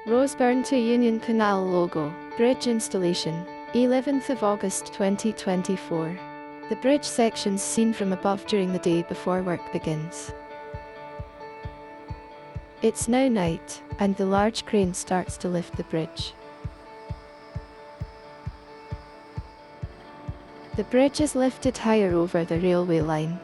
Roseburn to Union Canal logo, bridge installation, 11th of August 2024. The bridge sections seen from above during the day before work begins. It's now night, and the large crane starts to lift the bridge. The bridge is lifted higher over the railway line.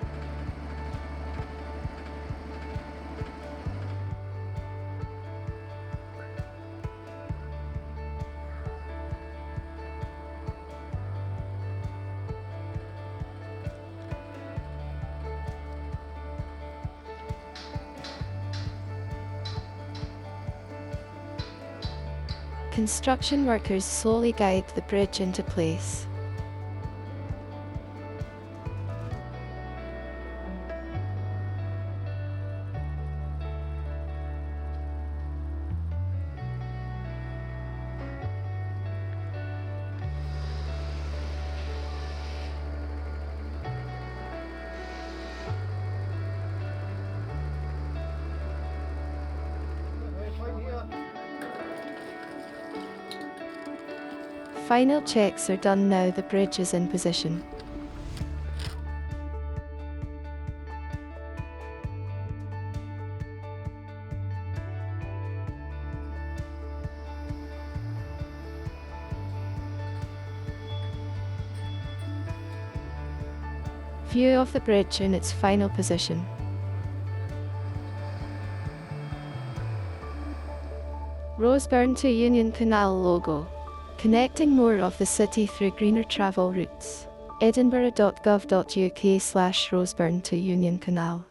Construction workers slowly guide the bridge into place. Final checks are done now the bridge is in position. View of the bridge in its final position. Roseburn to Union Canal logo, connecting more of the city through greener travel routes. Edinburgh.gov.uk/Roseburn to Union Canal.